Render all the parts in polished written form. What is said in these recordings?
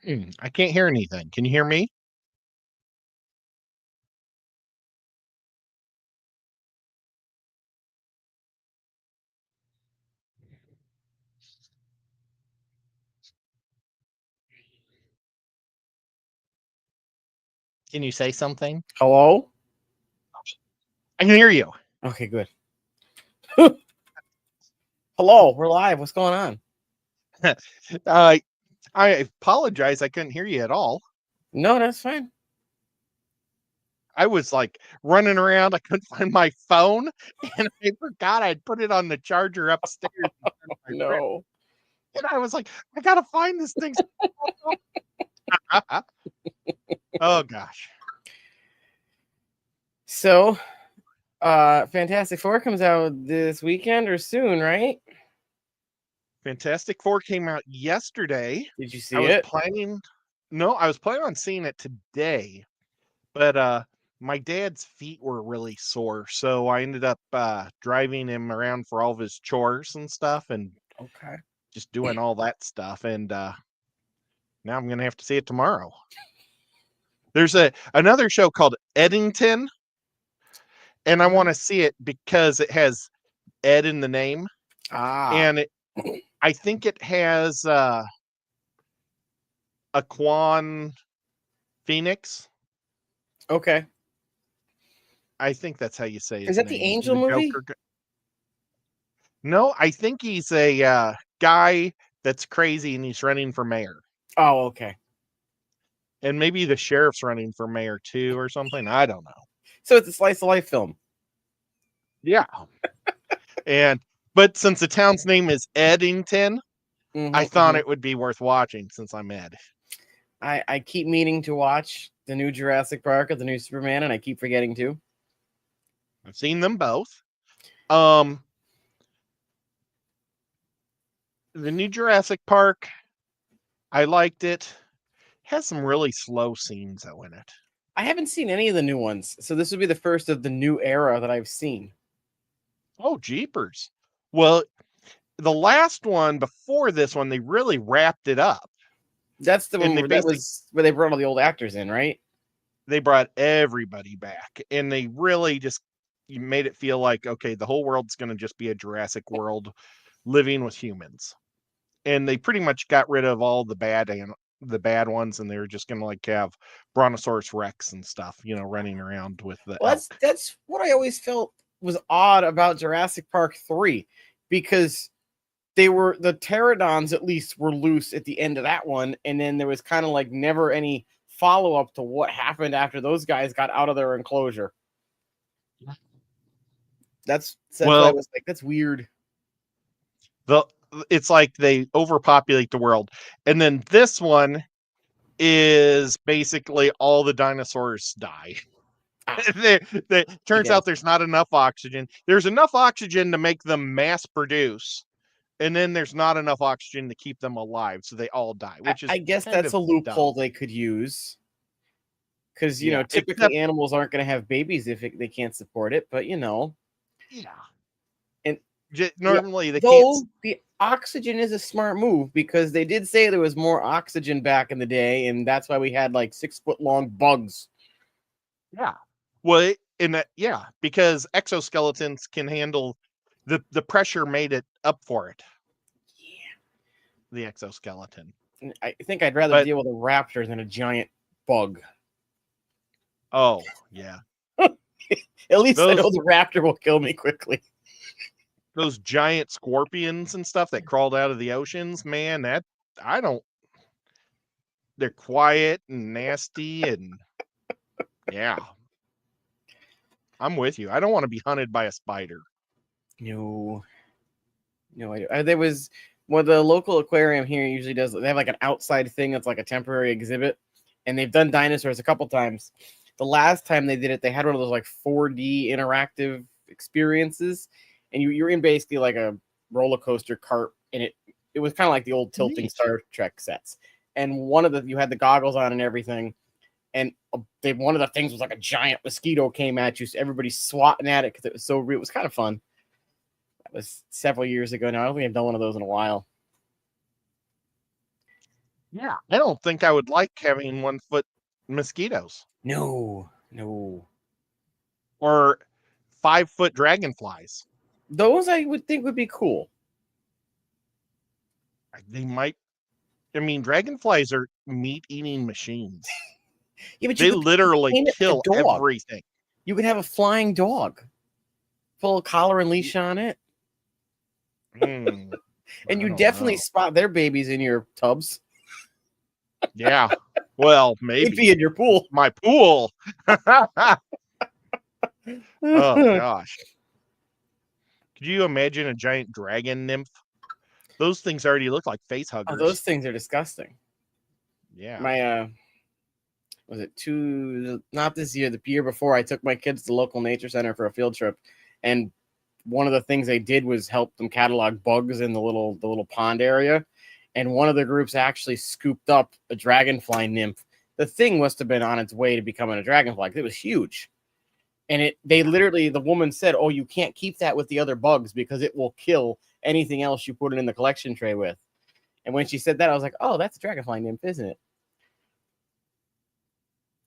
I can't hear anything. Can you hear me? Can you say something? Hello? I can hear you. Okay, good. Hello, we're live. What's going on? uh, I apologize. I couldn't hear you at all. No, that's fine. I was like running around. I couldn't find my phone, and I forgot I'd put it on the charger upstairs in front of my fridge. No. And I was like, I gotta find this thing. Oh gosh. So, Fantastic Four comes out this weekend or soon, right? Fantastic Four came out yesterday. Did you I see was it? planning. No, I was planning on seeing it today, but my dad's feet were really sore, so I ended up driving him around for all of his chores and stuff, and Okay. just doing all that stuff. And now I'm gonna have to see it tomorrow. There's another show called Eddington, and I want to see it because it has Ed in the name, Ah. and I think it has Aquan Phoenix. Okay. I think that's how you say his Is that the name. Angel The movie? Joker. No, I think he's a guy that's crazy and he's running for mayor. Oh, okay. And maybe the sheriff's running for mayor too or something. I don't know. So it's a slice of life film. Yeah. But since the town's name is Eddington, I thought it would be worth watching since I'm Ed. I keep meaning to watch the new Jurassic Park or the new Superman, and I keep forgetting to. I've seen them both. The new Jurassic Park, I liked it. Has some really slow scenes though in it. I haven't seen any of the new ones, so this would be the first of the new era that I've seen. Oh, jeepers. Well, the last one before this one, they really wrapped it up. That's the And one that was where they brought all the old actors in, right? They brought everybody back, and they really just made it feel like, okay, the whole world's going to just be a Jurassic World living with humans. And they pretty much got rid of all the bad ones, and they were just going to like have Brontosaurus Rex and stuff, running around with the elk. That's what I always felt was odd about Jurassic Park 3, because the pterodons at least were loose at the end of that one, and then there was kind of like never any follow-up to what happened after those guys got out of their enclosure. That's what I was like, that's weird. It's like they overpopulate the world. And then this one is basically all the dinosaurs die. Turns out there's not enough oxygen. There's enough oxygen to make them mass produce, and then there's not enough oxygen to keep them alive, so they all die, which is I guess that's a loophole they could use, because typically animals aren't going to have babies if they can't support it, but yeah, and normally they can't. The oxygen is a smart move, because they did say there was more oxygen back in the day, and that's why we had like 6-foot-long bugs. Yeah. Well, because exoskeletons can handle the pressure made it up for it. Yeah. The exoskeleton. I think I'd rather deal with a raptor than a giant bug. Oh, yeah. At least I know the raptor will kill me quickly. Those giant scorpions and stuff that crawled out of the oceans, man, they're quiet and nasty, and yeah. I'm with you. I don't want to be hunted by a spider. No, there was the local aquarium here usually does. They have like an outside thing that's like a temporary exhibit, and they've done dinosaurs a couple times. The last time they did it, they had one of those like 4D interactive experiences, and you're in basically like a roller coaster cart, and it was kind of like the old tilting Star Trek sets. And you had the goggles on and everything, and one of the things was like a giant mosquito came at you, so everybody's swatting at it because it was so real. It was kind of fun. That was several years ago now. I don't think I've done one of those in a while. Yeah, I don't think I would like having 1-foot mosquitoes No. or 5-foot dragonflies. Those I would think would be cool. They might. I mean, dragonflies are meat-eating machines. Yeah, but you They could literally tame it like a kill dog. everything. You could have a flying dog, full collar and leash on it, Mm, and I you don't definitely know. spot their babies in your tubs. Yeah. Well, They'd be maybe in your pool. my pool. Oh gosh. Could you imagine a giant dragon nymph? Those things already look like face Oh, those huggers. things are disgusting. Yeah. My was it not this year, the year before, I took my kids to the local nature center for a field trip, and one of the things they did was help them catalog bugs in the little pond area, and one of the groups actually scooped up a dragonfly nymph. The thing must have been on its way to becoming a dragonfly. It was huge. And the woman said, "Oh, you can't keep that with the other bugs because it will kill anything else you put it in the collection tray with." And when she said that, I was like, "Oh, that's a dragonfly nymph, isn't it?"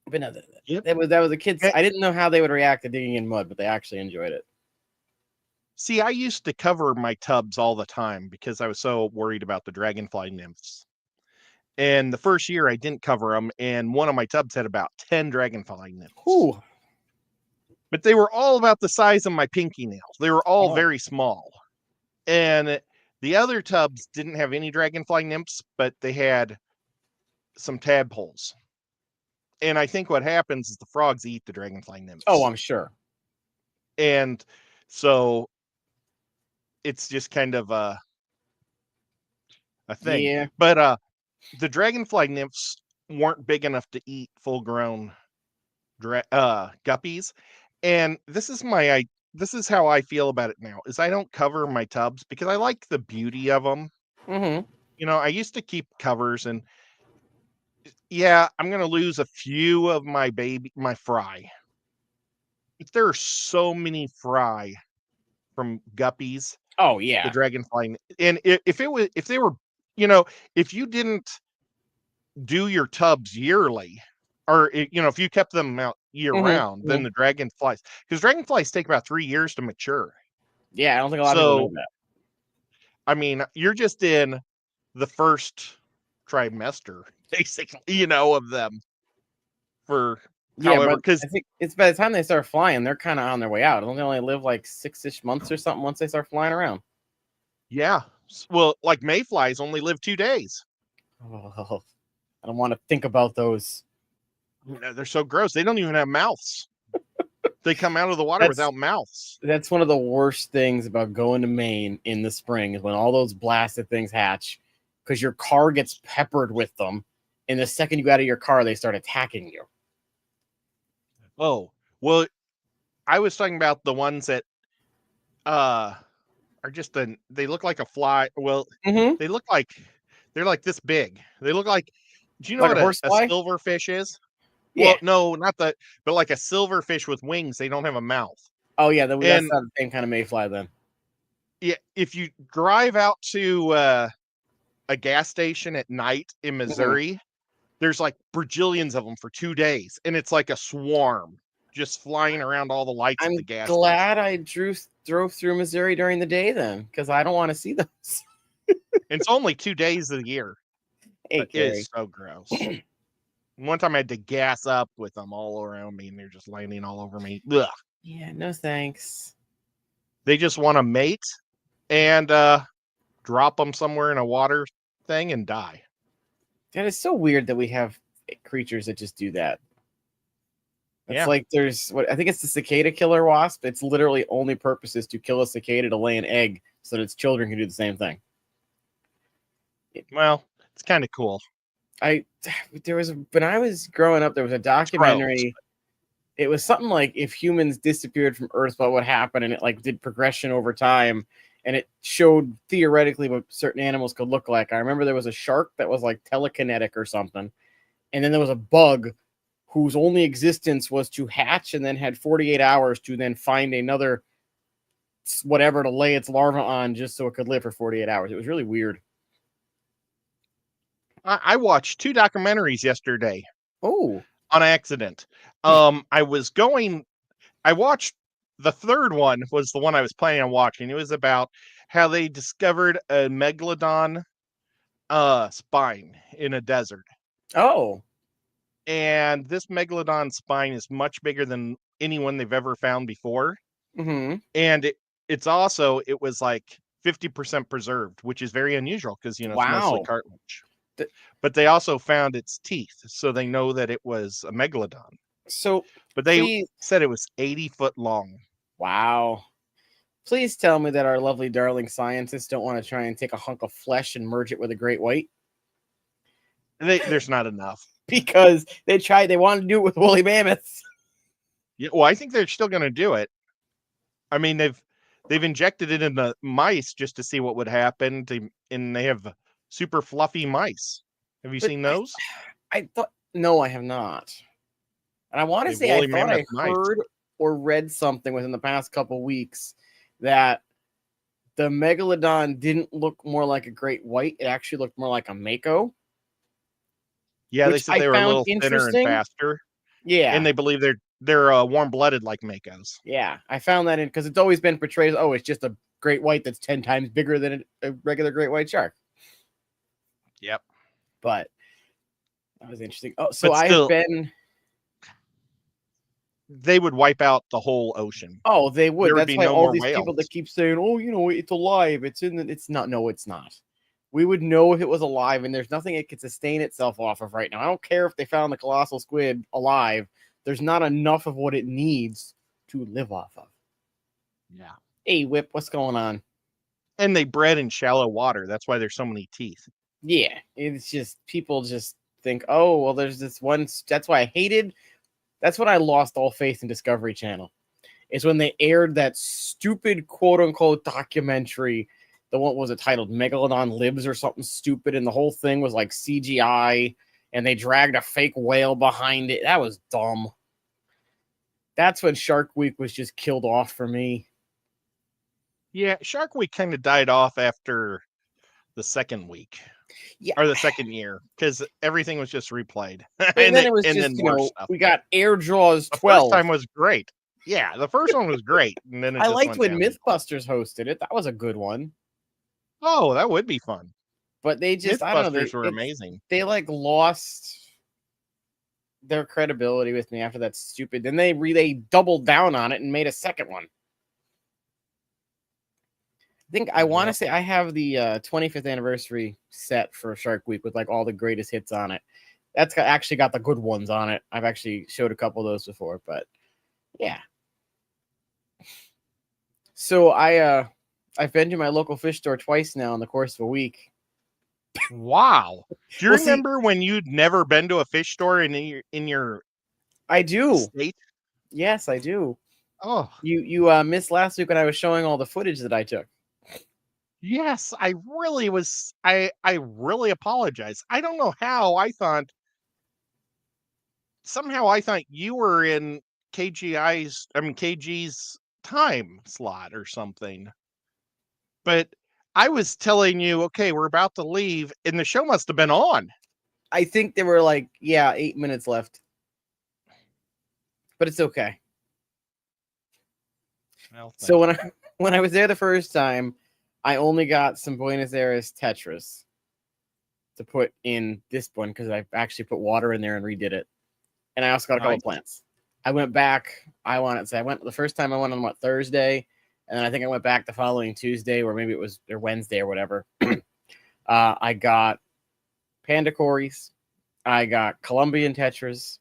But no, Yep. that was the kids. I didn't know how they would react to digging in mud, but they actually enjoyed it. See, I used to cover my tubs all the time because I was so worried about the dragonfly nymphs. And the first year I didn't cover them, and one of my tubs had about 10 dragonfly nymphs. Ooh. But they were all about the size of my pinky nails. They were all Oh. very small. And the other tubs didn't have any dragonfly nymphs, but they had some tadpoles. And I think what happens is the frogs eat the dragonfly nymphs. Oh, I'm sure. And so it's just kind of a thing. Yeah. But the dragonfly nymphs weren't big enough to eat full-grown guppies. And this is how I feel about it now. Is I don't cover my tubs because I like the beauty of them. Mm-hmm. I used to keep covers, and yeah, I'm gonna lose a few of my fry. But there are so many fry from guppies, Oh the yeah. dragonfly, and if they were, if you didn't do your tubs yearly, or if you kept them out year round, Mm-hmm. then the dragonflies, because dragonflies take about 3 years to mature. Yeah, I don't think a lot of people know So, that. I mean, you're just in the first trimester, basically, of them for Yeah, however, but because I think it's by the time they start flying, they're kind of on their way out. Don't they only live like 6-ish months or something once they start flying around? yeah, well, like mayflies only live 2 days. Oh, I don't want to think about those. They're so gross. They don't even have mouths. They come out of the water That's without mouths. that's one of the worst things about going to Maine in the spring is when all those blasted things hatch, because your car gets peppered with them, and the second you get out of your car, they start attacking you. Oh, well, I was talking about the ones that are just they look like a fly. Well, Mm-hmm. they look like they're like this big. They look like, do you know Like a what a horsefly? silverfish is? Yeah. Well, no, not that, but like a silverfish with wings. They don't have a mouth. Oh yeah, that's And not the same kind of mayfly then. yeah, if you drive out to a gas station at night in Mm-hmm. Missouri, there's like bajillions of them for 2 days, and it's like a swarm just flying around all the lights at the I'm gas station. glad I drove through Missouri during the day then, because I don't want to see those. And it's only 2 days of the year, Hey, but it is Carrie. so gross. One time I had to gas up with them all around me, and they're just landing all over me. Ugh. Yeah, no thanks. They just want to mate and drop them somewhere in a water thing and die. That is so weird that we have creatures that just do that. It's Yeah. like there's what I think it's the cicada killer wasp. Its literally only purpose is to kill a cicada to lay an egg so that its children can do the same thing. Well, it's kind of cool. When I was growing up, there was a documentary. It was something like if humans disappeared from Earth, what would happen? And it like did progression over time, and it showed theoretically what certain animals could look like. I remember there was a shark that was like telekinetic or something, and then there was a bug whose only existence was to hatch and then had 48 hours to then find another whatever to lay its larva on just so it could live for 48 hours. It was really weird. I watched 2 documentaries yesterday Oh. on accident. I was going I watched the third one was the one I was planning on watching. It was about how they discovered a megalodon spine in a desert. Oh. And this megalodon spine is much bigger than anyone they've ever found before. Mm-hmm. And it's also it was like 50% preserved, which is very unusual because it's mostly Wow. cartilage. Th- But they also found its teeth, so they know that it was a megalodon. So But they please, said it was 80-foot long. wow. Please tell me that our lovely darling scientists don't want to try and take a hunk of flesh and merge it with a great white. There's not enough. Because they wanted to do it with woolly mammoths. Yeah, well, I think they're still going to do it. I mean, they've injected it in the mice just to see what would happen. And they have super fluffy mice. Have you But seen those? I thought, no, I have not. And I want They to have say I woolly thought I mammoth mice. heard or read something within the past couple weeks that the megalodon didn't look more like a great white. It actually looked more like a mako. Yeah, they Which said I they were a found little thinner and interesting. faster, and Yeah. they believe they're warm-blooded like makos. Yeah. I found that in because it's always been portrayed as, oh, it's just a great white that's 10 times bigger than a regular great white shark. Yep. But that was interesting. Oh, so But I have still, been. they would wipe out the whole ocean. Oh, they would. There would That's be why no all more these people whales. that keep saying, "Oh, it's alive. It's in the." It's not. No, it's not. We would know if it was alive, and there's nothing it could sustain itself off of right now. I don't care if they found the colossal squid alive. There's not enough of what it needs to live off of. Yeah. Hey, Whip, what's going on? And they bred in shallow water. That's why there's so many teeth. Yeah, it's just people just think, oh, well, there's this one. That's why I hated. That's when I lost all faith in Discovery Channel. Is when they aired that stupid quote unquote documentary. The one was it titled Megalodon Lives or something stupid, and the whole thing was like CGI, and they dragged a fake whale behind it. That was dumb. That's when Shark Week was just killed off for me. Yeah, Shark Week kind of died off after the second week. Yeah. Or the second year, because everything was just replayed. And then it was just, more stuff. we got Air Jaws 12. The first time was great. Yeah, the first one was great. And then it I just liked went when downhill. Mythbusters hosted it. That was a good one. Oh, that would be fun. But they just, I don't know. Mythbusters were amazing. They like lost their credibility with me after that stupid. Then they doubled down on it and made a second one. I think I want to say I have the 25th anniversary set for Shark Week with like all the greatest hits on it. That's actually got the good ones on it. I've actually showed a couple of those before, but yeah. So I've been to my local fish store twice now in the course of a week. Wow. Do you Well, remember when you'd never been to a fish store in your I do. state? Yes, I do. Oh, You missed last week when I was showing all the footage that I took. yes. I really apologize. I don't know how. Somehow I thought you were in KG's time slot or something. But I was telling you, okay, we're about to leave, and the show must have been on. I think there were 8 minutes left. But it's okay. Well, so when I was there the first time, I only got some Buenos Aires tetras to put in this one because I actually put water in there and redid it. And I also got a couple plants. I went back. The first time I went on Thursday, and then I think I went back the following Tuesday, or maybe it was or Wednesday or whatever. I got panda cories. I got Colombian tetras.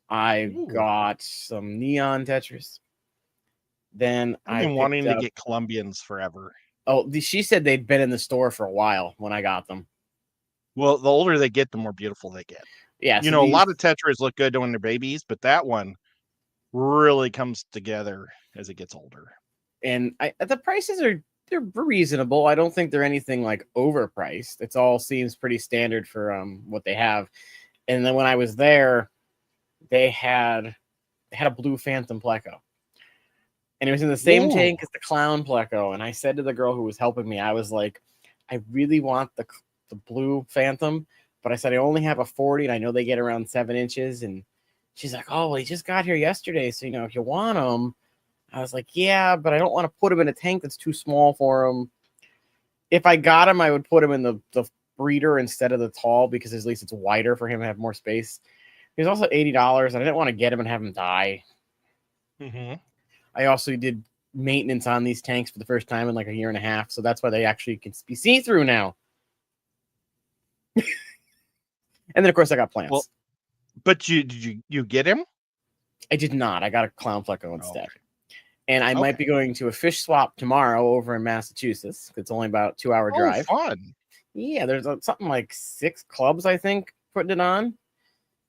I got some neon tetras. Then I've been wanting to get Colombians forever. Oh, she said they'd been in the store for a while when I got them. Well, the older they get, the more beautiful they get. Yeah, a lot of tetras look good when they're babies, but that one really comes together as it gets older. And the prices they're reasonable. I don't think they're anything like overpriced. It all seems pretty standard for what they have. And then when I was there, they had a blue phantom pleco. And it was in the same tank as the clown pleco. And I said to the girl who was helping me, I was like, I really want the blue phantom, But I said I only have a 40, and I know they get around 7 inches. And she's like, "Oh, well, he just got here yesterday, so if you want him." I was like, "Yeah, but I don't want to put him in a tank that's too small for him. If I got him, I would put him in the breeder instead of the tall, because at least it's wider for him to have more space." He was also $80, and I didn't want to get him and have him die. Mm-hmm. I also did maintenance on these tanks for the first time in like a year and a half, so that's why they actually can be see-through now. And then, of course, I got plants. Well, but did you get him? I did not. I got a clown flecko instead. Okay. And I might be going to a fish swap tomorrow over in Massachusetts. It's only about a 2-hour drive. Fun. Yeah, there's something like 6 clubs, I think, putting it on.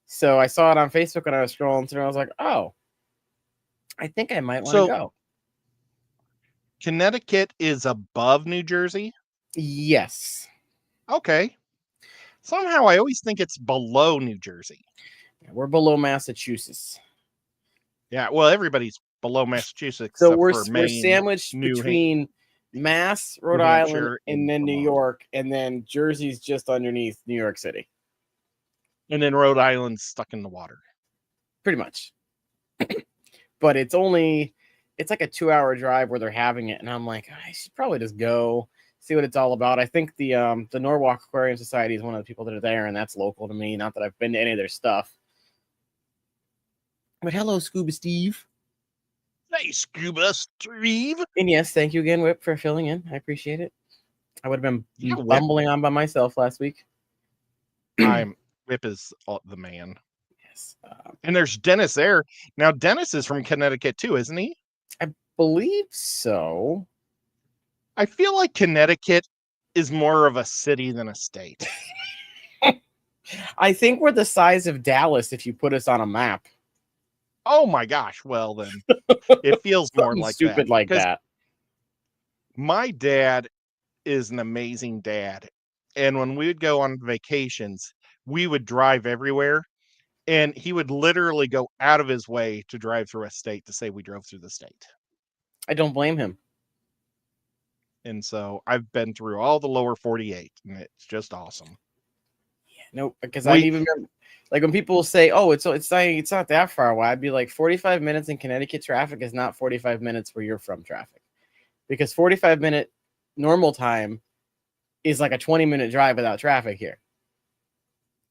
So I saw it on Facebook when I was scrolling through. I was like, oh, I think I might want to go. Connecticut is above New Jersey? Yes. Okay. Somehow I always think it's below New Jersey. Yeah, we're below Massachusetts. Yeah, well, everybody's below Massachusetts. So we're sandwiched between Mass, Rhode Island, and then New York, and then Jersey's just underneath New York City. And then Rhode Island's stuck in the water. Pretty much. But it's like a 2-hour drive where they're having it, and I'm like, I should probably just go see what it's all about. I think the Norwalk Aquarium Society is one of the people that are there, and that's local to me. Not that I've been to any of their stuff. But hello, Scuba Steve. Hey, Scuba Steve. And yes, thank you again, Whip, for filling in. I appreciate it. I would have been bumbling on by myself last week. Whip is the man. Yes. And there's Dennis there. Now, Dennis is from Connecticut too, isn't he? I believe so. I feel like Connecticut is more of a city than a state. I think we're the size of Dallas if you put us on a map. Oh my gosh. Well, then it feels more like stupid that. Like that. My dad is an amazing dad. And when we would go on vacations, we would drive everywhere. And he would literally go out of his way to drive through a state to say we drove through the state. I don't blame him. And so I've been through all the lower 48, and it's just awesome. Yeah, no, because I even remember, like when people say, "Oh, it's not that far away," I'd be like, 45 minutes in Connecticut traffic is not 45 minutes where you're from traffic, because 45-minute normal time is like a 20-minute drive without traffic here.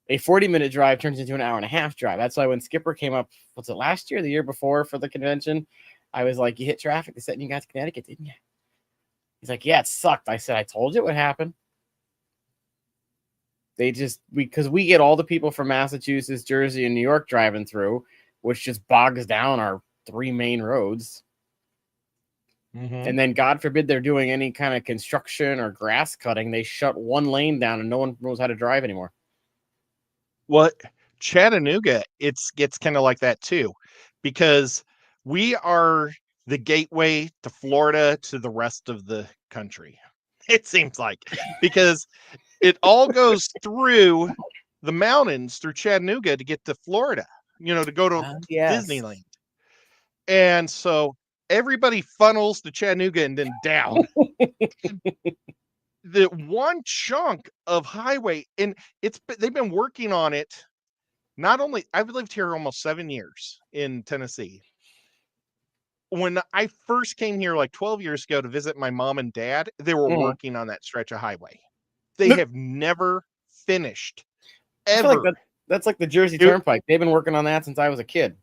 A 40-minute drive turns into an hour-and-a-half drive. That's why when Skipper came up, was it last year, the year before for the convention, I was like, "You hit traffic the second you got to Connecticut, didn't you?" He's like, "Yeah, it sucked." I said, "I told you it would happen." Because we get all the people from Massachusetts, Jersey, and New York driving through, which just bogs down our 3 main roads. Mm-hmm. And then, God forbid, they're doing any kind of construction or grass cutting. They shut 1 lane down, and no one knows how to drive anymore. Well, Chattanooga, it's kind of like that too, because we are the gateway to Florida to the rest of the country. It seems like, because it all goes through the mountains through Chattanooga to get to Florida, to go to Disneyland. And so everybody funnels to Chattanooga and then down. The one chunk of highway, and they've been working on it. Not only, I've lived here almost 7 years in Tennessee. When I first came here like 12 years ago to visit my mom and dad, they were working on that stretch of highway. They have never finished, ever. I feel like that's like the Jersey Turnpike. They've been working on that since I was a kid.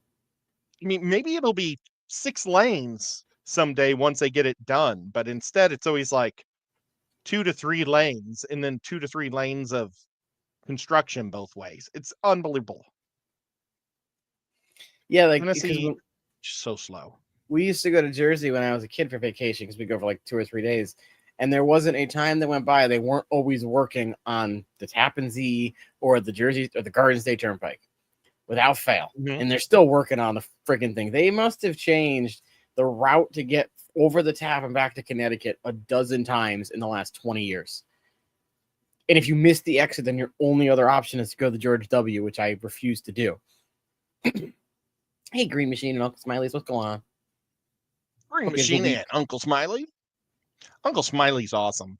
I mean, maybe it'll be 6 lanes someday once they get it done, but instead it's always like 2 to 3 lanes, and then 2 to 3 lanes of construction both ways. It's unbelievable. Yeah, like Tennessee, so slow. We used to go to Jersey when I was a kid for vacation, because we go for like 2 or 3 days, and there wasn't a time that went by they weren't always working on the Tappan Zee or the Jersey or the Garden State Turnpike without fail. Mm-hmm. And they're still working on the freaking thing. They must have changed the route to get over the tap and back to Connecticut a dozen times in the last 20 years. And if you miss the exit, then your only other option is to go to George W., which I refuse to do. Hey, Green Machine and Uncle Smiley's, what's going on? Green Machine and Uncle Smiley. Uncle Smiley's awesome.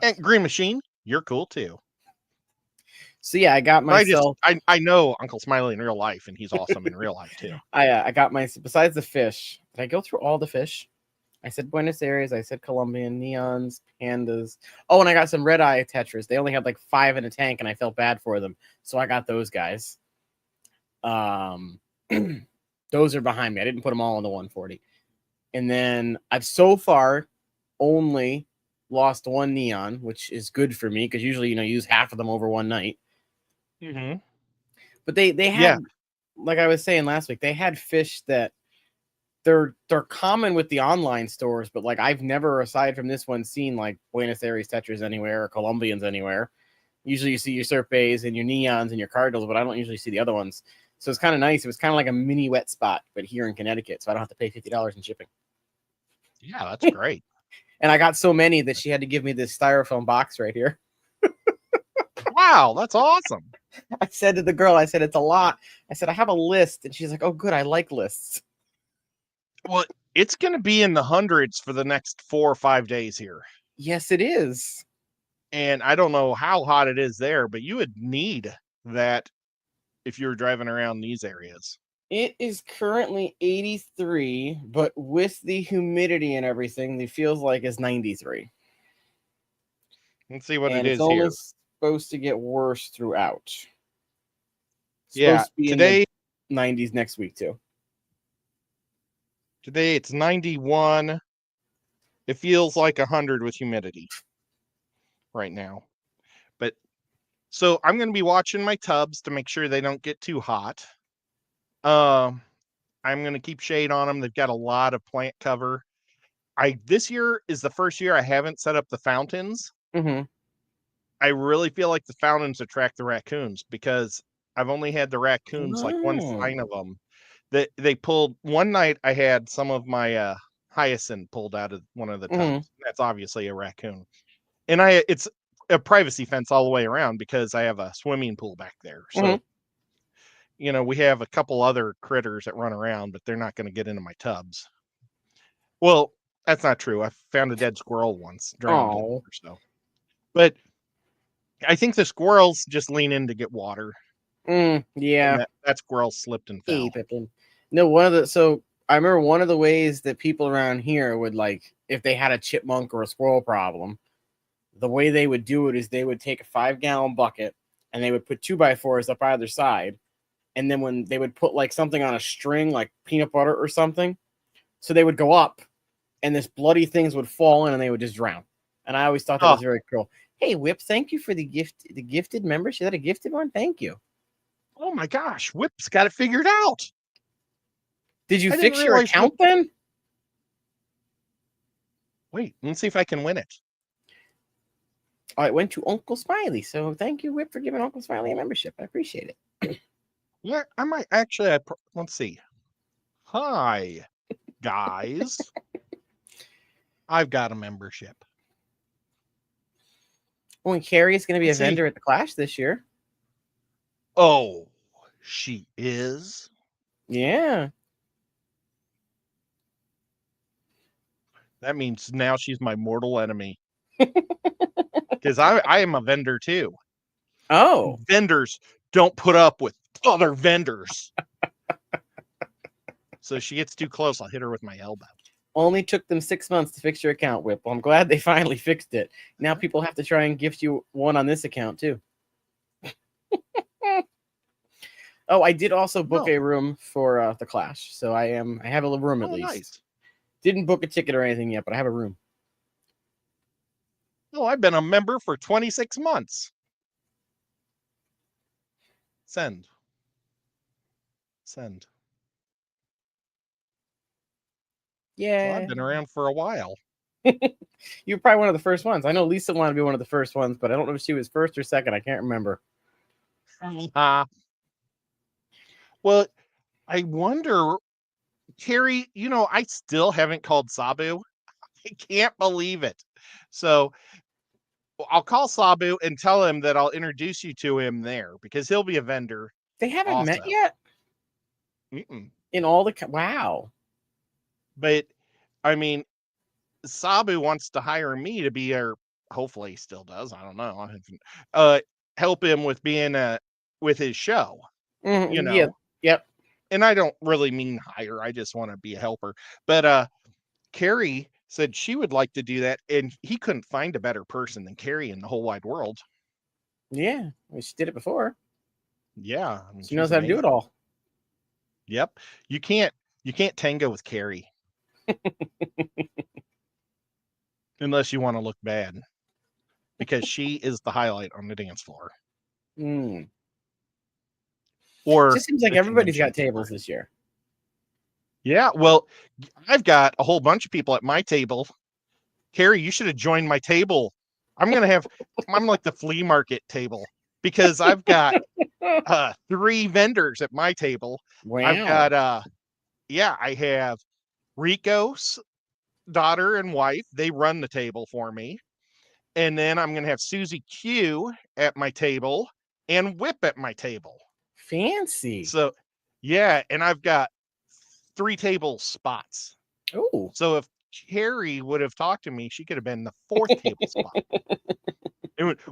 And Green Machine, you're cool too. So yeah, I got myself. I know Uncle Smiley in real life, and he's awesome in real life too. I got my besides the fish. Did I go through all the fish? I said Buenos Aires. I said Colombian neons, pandas. Oh, and I got some red eye tetras. They only had like 5 in a tank, and I felt bad for them, so I got those guys. Those are behind me. I didn't put them all in the 140. And then I've so far only lost 1 neon, which is good for me because usually you use half of them over one night. Mm-hmm. But they had, like I was saying last week, they had fish that they're common with the online stores, but like I've never, aside from this one, seen like Buenos Aires tetras anywhere or Colombians anywhere. Usually you see your Serpes and your neons and your cardinals, but I don't usually see the other ones. So it's kind of nice. It was kind of like a mini wet spot, but here in Connecticut, so I don't have to pay $50 in shipping. Yeah, that's great. And I got so many that she had to give me this styrofoam box right here. Wow, that's awesome. I said to the girl, I said, it's a lot. I said, I have a list. And she's like, oh, good. I like lists. Well, it's going to be in the hundreds for the next 4 or 5 days here. Yes, it is. And I don't know how hot it is there, but you would need that if you were driving around these areas. It is currently 83, but with the humidity and everything, it feels like it's 93. Let's see what and it it's is here. only supposed to get worse throughout. It's Yeah, supposed to be today in the 90s next week too. Today it's 91. It feels like 100 with humidity right now. But so I'm going to be watching my tubs to make sure they don't get too hot. I'm going to keep shade on them. They've got a lot of plant cover. This year is the first year I haven't set up the fountains. Mm-hmm. I really feel like the fountains attract the raccoons because I've only had the raccoons like one sign of them. They pulled one night. I had some of my hyacinth pulled out of one of the tubs. Mm-hmm. That's obviously a raccoon, and it's a privacy fence all the way around because I have a swimming pool back there. So, we have a couple other critters that run around, but they're not going to get into my tubs. Well, that's not true. I found a dead squirrel once, drowned it or so. But I think the squirrels just lean in to get water. Yeah. And that squirrel slipped and fell. No, so I remember one of the ways that people around here would, like, if they had a chipmunk or a squirrel problem, the way they would do it is they would take a 5-gallon bucket and they would put 2x4s up either side. And then when they would put like something on a string, like peanut butter or something, so they would go up and this bloody things would fall in and they would just drown. And I always thought that was very cool. Hey, Whip, thank you for the gifted membership. Is that a gifted one? Thank you. Oh my gosh, Whip's got it figured out. Did you fix your account then? Wait, let's see if I can win it. Oh, it went to Uncle Smiley. So thank you, Whip, for giving Uncle Smiley a membership. I appreciate it. Yeah, I might actually. Let's see. Hi, guys. I've got a membership. Oh, and Carrie is going to be a vendor at the Clash this year. Oh, she is? Yeah. That means now she's my mortal enemy. Because I am a vendor too. Oh. Vendors don't put up with other vendors. So she gets too close, I'll hit her with my elbow. Only took them 6 months to fix your account, Whip. Well, I'm glad they finally fixed it. Now people have to try and gift you one on this account too. Oh, I did also book a room for the Clash, so I have a room at least. Nice. Didn't book a ticket or anything yet, but I have a room. Oh, I've been a member for 26 months. Send. Yeah. So I've been around for a while. You're probably one of the first ones. I know Lisa wanted to be one of the first ones, but I don't know if she was first or second. I can't remember. Well, I wonder, Carrie, I still haven't called Sabu. I can't believe it. So I'll call Sabu and tell him that I'll introduce you to him there because he'll be a vendor. They haven't met yet? In all the... Wow. But, I mean, Sabu wants to hire me to be hopefully he still does. I don't know. help him with being with his show, you know. Yeah. Yep. And I don't really mean hire. I just want to be a helper. But Carrie said she would like to do that, and he couldn't find a better person than Carrie in the whole wide world. Yeah. Well, she did it before. Yeah, I mean, She knows she's how to do it amazing. all. Yep. You can't tango with Carrie unless you want to look bad, because she is the highlight on the dance floor Mm. or Just seems like the everybody's convention got floor. tables this year. Yeah, well, I've got a whole bunch of people at my table. Carrie, you should have joined my table. I'm like the flea market table, because I've got 3 vendors at my table. I've Wow. got I have Rico's daughter and wife. They run the table for me. And then I'm going to have Susie Q at my table and Whip at my table. Fancy. So, yeah, and I've got 3 table spots. Oh. So if Carrie would have talked to me, she could have been the 4th table spot.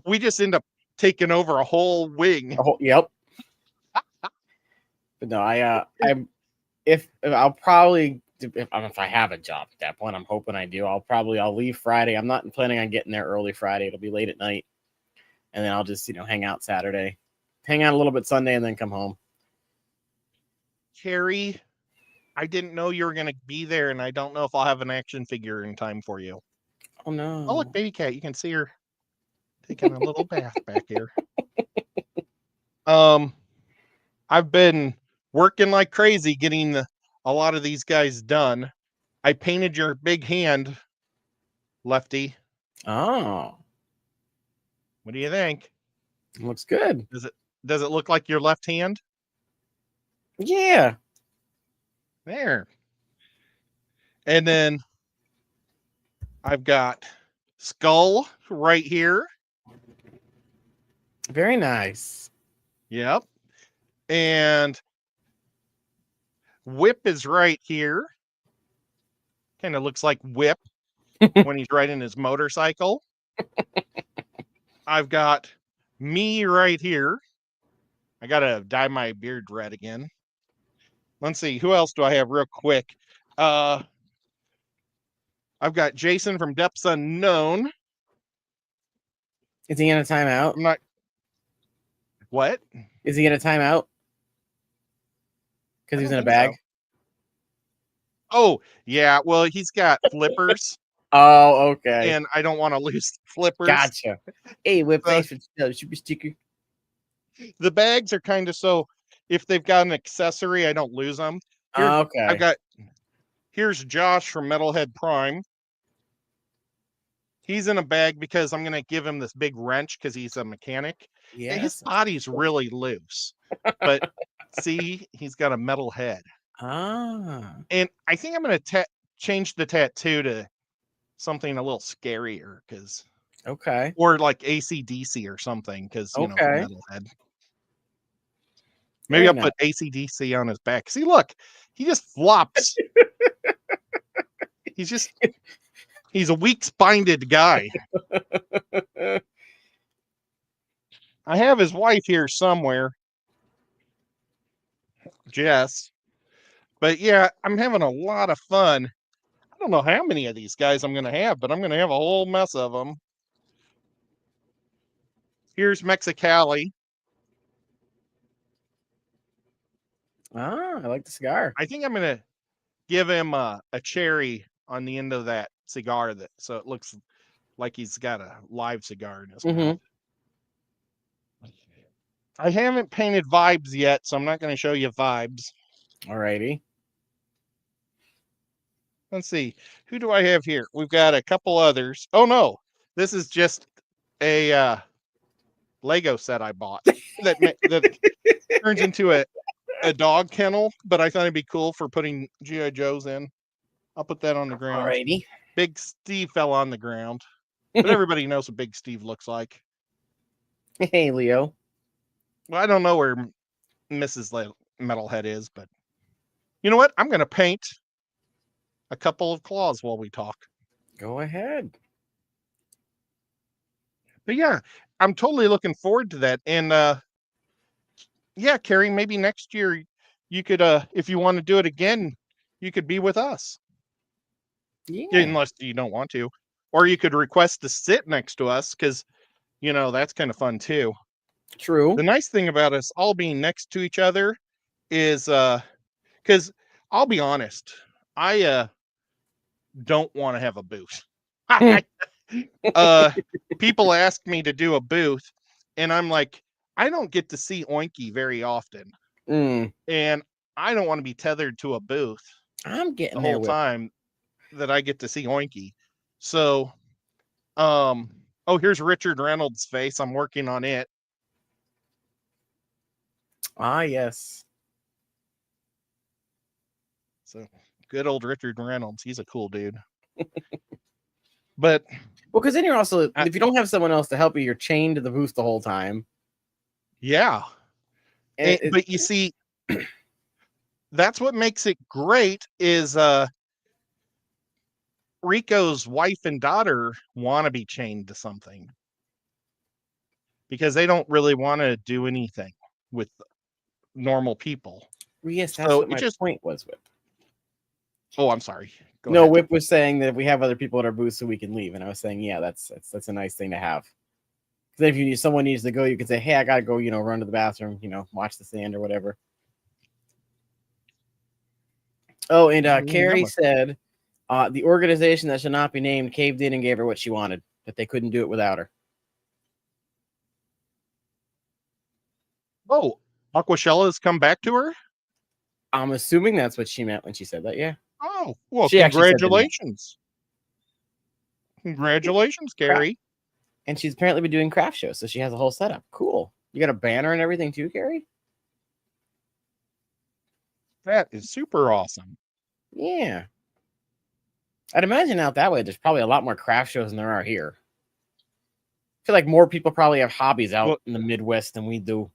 We just end up taking over a whole wing. Yep. But no, if I'll probably, if I have a job at that point, I'm hoping I do. I'll leave Friday. I'm not planning on getting there early Friday. It'll be late at night, and then I'll just hang out Saturday, hang out a little bit Sunday, and then come home. Carrie, I didn't know you were going to be there, and I don't know if I'll have an action figure in time for you. Oh no! Oh, look, baby cat, you can see her taking a little bath back here. I've been working like crazy getting a lot of these guys done. I painted your big hand, Lefty. Oh, What do you think? looks good. Does it look like your left hand? Yeah. There. And then I've got Skull right here. Very nice. Yep. And Whip is right here. Kind of looks like Whip when he's riding his motorcycle. I've got me right here. I gotta dye my beard red again. Let's see, who else do I have real quick? I've got Jason from Depths Unknown. Is he in a timeout? I'm not. What? Is he in a timeout? Because he's in a bag. So. Oh yeah, well he's got flippers. Oh, okay. And I don't want to lose flippers. Gotcha. Hey, Whip, thanks for the super sticker. The bags are kind of so. If they've got an accessory, I don't lose them. Okay. Here's Josh from Metalhead Prime. He's in a bag because I'm going to give him this big wrench because he's a mechanic. Yeah, his body's really loose. But see, he's got a metal head. And I think I'm going to change the tattoo to something a little scarier because. Okay. Or like AC/DC or something because, metalhead. Maybe I'll put AC/DC on his back. See, look, he just flops. He's a weak-spined guy. I have his wife here somewhere, Jess. But yeah, I'm having a lot of fun. I don't know how many of these guys I'm going to have, but I'm going to have a whole mess of them. Here's Mexicali. I like the cigar. I think I'm going to give him a cherry on the end of that cigar, so it looks like he's got a live cigar in his mouth. I haven't painted Vibes yet, so I'm not going to show you Vibes. Alrighty. Let's see. Who do I have here? We've got a couple others. Oh, no. This is just a Lego set I bought that turns into a dog kennel, but I thought it'd be cool for putting G.I. Joes in. I'll put that on the ground. Alrighty. Big Steve fell on the ground, but everybody knows what Big Steve looks like. Hey, Leo. Well, I don't know where Mrs. Metalhead is, but you know what? I'm going to paint a couple of claws while we talk. Go ahead. But yeah, I'm totally looking forward to that. And yeah, Carrie, maybe next year you could, if you want to do it again, you could be with us. Yeah, Unless you don't want to, or you could request to sit next to us, because that's kind of fun too. true. The nice thing about us all being next to each other is because I'll be honest, I don't want to have a booth. uh People ask me to do a booth, and I'm like, I don't get to see Oinky very often, Mm, and I don't want to be tethered to a booth I'm the getting there whole with. time that I get to see Oinky. So oh, here's Richard Reynolds' face. I'm working on it. Ah, yes. So good old Richard Reynolds. He's a cool dude. But Well, because then you're also, I, if you don't have someone else to help you, you're chained to the booth the whole time. yeah. And But you see, that's what makes it great is Rico's wife and daughter want to be chained to something because they don't really want to do anything with normal people. yes, that's So what it my just, point was with. oh, I'm sorry. Go No, ahead. Whip was saying that if we have other people at our booth, so we can leave, and I was saying, yeah, that's a nice thing to have. Because if you need someone needs to go, you can say, hey, I gotta go, run to the bathroom, watch the sand or whatever. Oh, and Carrie said the organization that should not be named caved in and gave her what she wanted, that they couldn't do it without her. Oh, Aquashella has come back to her? I'm assuming that's what she meant when she said that, yeah. Oh, well, She actually said the name. congratulations. Congratulations, Crap. Carrie. And she's apparently been doing craft shows, so she has a whole setup. Cool. You got a banner and everything too, Carrie? That is super awesome. Yeah. I'd imagine out that way, there's probably a lot more craft shows than there are here. I feel like more people probably have hobbies out in the Midwest than we do.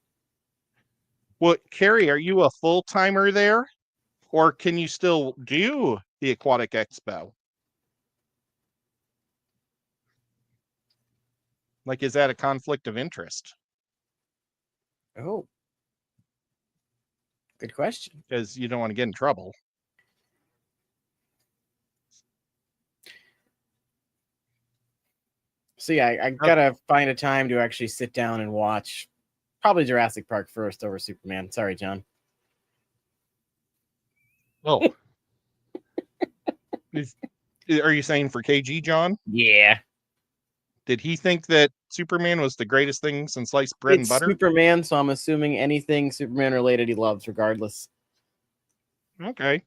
Well, Carrie, are you a full timer there? Or can you still do the Aquatic Expo? Like, is that a conflict of interest? Oh. Good question. Because you don't want to get in trouble. So yeah, I gotta find a time to actually sit down and watch probably Jurassic Park first over Superman. Sorry, John. Oh. Are you saying for KG, John? Yeah. Did he think that Superman was the greatest thing since sliced bread and It's butter? Superman, so I'm assuming anything Superman related he loves regardless. Okay.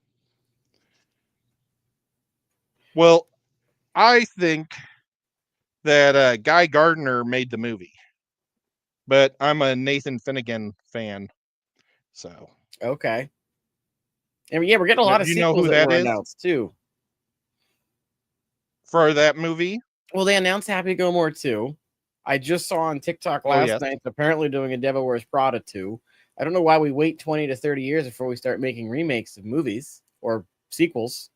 Well, I think that Guy Gardner made the movie, but I'm a Nathan Finnegan fan. So, Okay. And yeah, we're getting a lot of do you know sequels who that that were is announced too. for that movie? Well, they announced Happy Gilmore 2. I just saw on TikTok last night apparently doing a Devil Wears Prada 2. I don't know why we wait 20 to 30 years before we start making remakes of movies or sequels.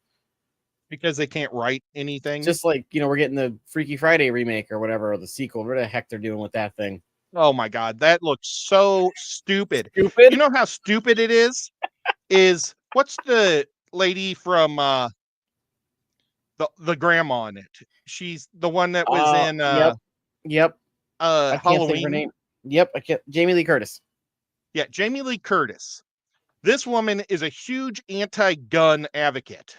Because they can't write anything. Just like, we're getting the Freaky Friday remake or whatever, or the sequel. What the heck they're doing with that thing? Oh my God, that looks so stupid. Stupid? You know how stupid it is? What's the lady from the grandma in it? She's the one that was in Yep. I can't think of her Halloween. name. Yep, I can't. Jamie Lee Curtis. Yeah, Jamie Lee Curtis. This woman is a huge anti-gun advocate.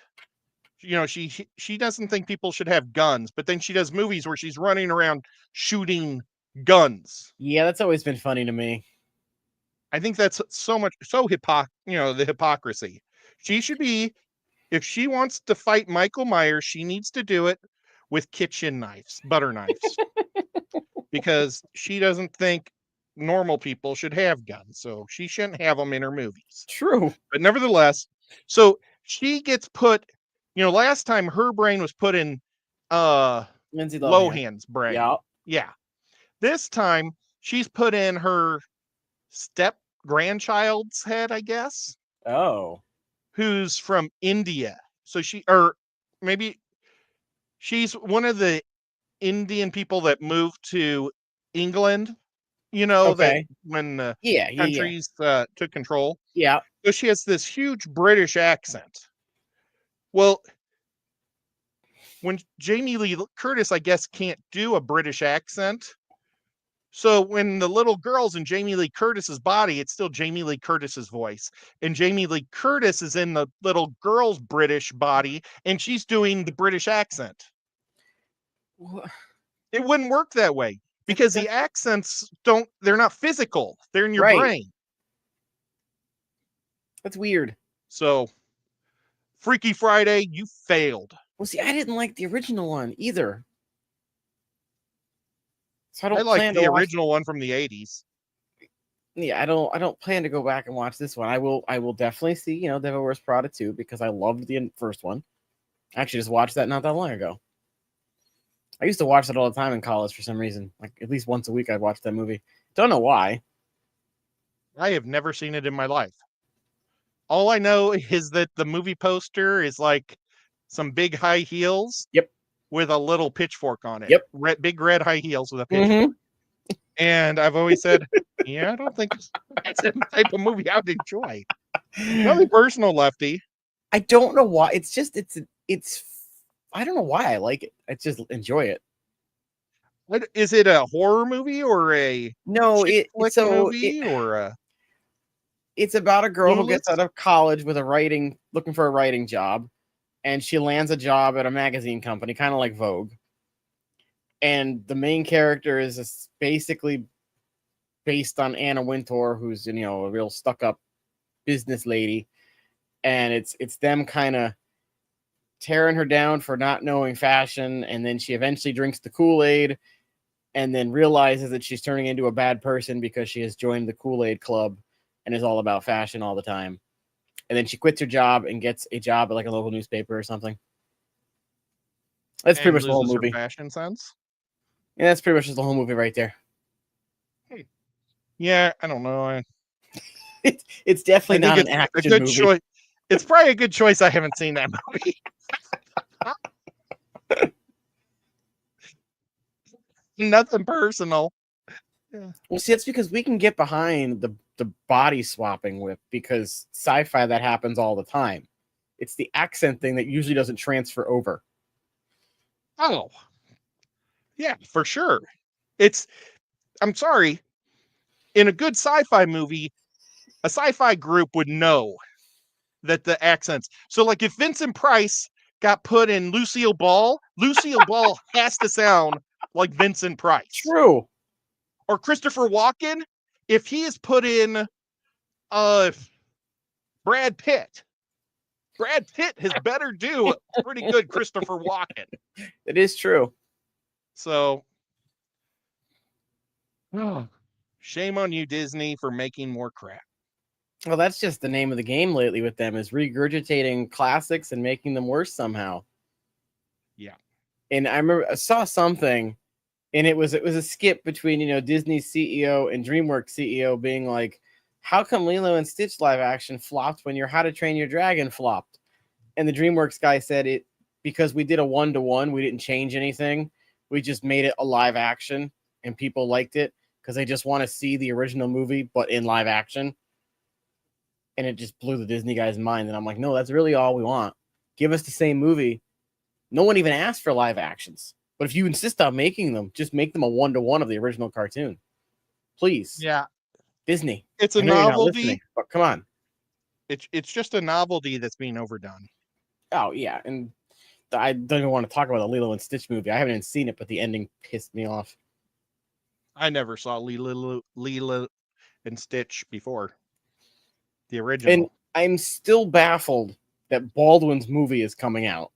She doesn't think people should have guns, but then she does movies where she's running around shooting guns. Yeah, that's always been funny to me. I think that's the hypocrisy. She should be, if she wants to fight Michael Myers, she needs to do it with kitchen knives, butter knives, because she doesn't think normal people should have guns, so she shouldn't have them in her movies. True. But nevertheless, so she gets put, last time her brain was put in Lindsay Lohan's brain. Yeah. Yeah. This time she's put in her step grandchild's head, I guess. Oh. Who's from India. So maybe she's one of the Indian people that moved to England, you know, that Okay. when the Yeah, yeah, yeah. countries took control. Yeah. So she has this huge British accent. Well, when Jamie Lee Curtis, I guess, can't do a British accent. So when the little girl's in Jamie Lee Curtis's body, it's still Jamie Lee Curtis's voice. And Jamie Lee Curtis is in the little girl's British body, and she's doing the British accent. It wouldn't work that way because the accents they're not physical. They're in your Right. brain. That's weird. So Freaky Friday, you failed. Well, see, I didn't like the original one either. So I I don't like plan to the watch. original one from the 80s. Yeah, I don't plan to go back and watch this one. I will definitely see, Devil Wears Prada 2 because I loved the first one. I actually just watched that not that long ago. I used to watch that all the time in college for some reason. Like at least once a week I'd watch that movie. Don't know why. I have never seen it in my life. All I know is that the movie poster is like some big high heels. Yep. With a little pitchfork on it. Yep. Big red high heels with a pitchfork. And I've always said, yeah, I don't think that's the type of movie I would enjoy. Nothing personal, Lefty. I don't know why. It's I don't know why I like it. I just enjoy it. What is it, a horror movie or a chick flick movie or a it's about a girl who gets Clueless? out of college with looking for a writing job, and she lands a job at a magazine company, kind of like Vogue. And the main character is basically based on Anna Wintour, who's a real stuck-up business lady, and it's them kind of tearing her down for not knowing fashion, and then she eventually drinks the Kool-Aid and then realizes that she's turning into a bad person because she has joined the Kool-Aid Club and is all about fashion all the time. And then she quits her job and gets a job at like a local newspaper or something. That's pretty much the whole movie. Her fashion sense? Yeah, that's pretty much just the whole movie right there. Yeah, I don't know. It's definitely not an action movie. Choice. It's probably a good choice. I haven't seen that movie. Nothing personal. Yeah. Well, see, that's because we can get behind the body swapping whip because sci-fi that happens all the time. It's the accent thing that usually doesn't transfer over. Oh, yeah, for sure. I'm sorry. In a good sci-fi movie, a sci-fi group would know that the accents. So, like, if Vincent Price got put in Lucille Ball has to sound like Vincent Price. True. Or Christopher Walken, if he is put in Brad Pitt has better do pretty good Christopher Walken. It is true. So, shame on you, Disney, for making more crap. Well, that's just the name of the game lately with them, is regurgitating classics and making them worse somehow. Yeah. And I remember I saw something, and it was a skip between Disney's CEO and DreamWorks CEO being like, how come Lilo and Stitch live action flopped when your How to Train Your Dragon flopped? And the DreamWorks guy said it because we did a 1-to-1, we didn't change anything. We just made it a live action, and people liked it because they just want to see the original movie, but in live action. And it just blew the Disney guy's mind. And I'm like, no, that's really all we want. Give us the same movie. No one even asked for live actions. But if you insist on making them, just make them a 1-to-1 of the original cartoon. Please. Yeah. Disney. It's a novelty. But come on. It's just a novelty that's being overdone. Oh, yeah. And I don't even want to talk about the Lilo and Stitch movie. I haven't even seen it, but the ending pissed me off. I never saw Lilo and Stitch before. The original. And I'm still baffled that Baldwin's movie is coming out.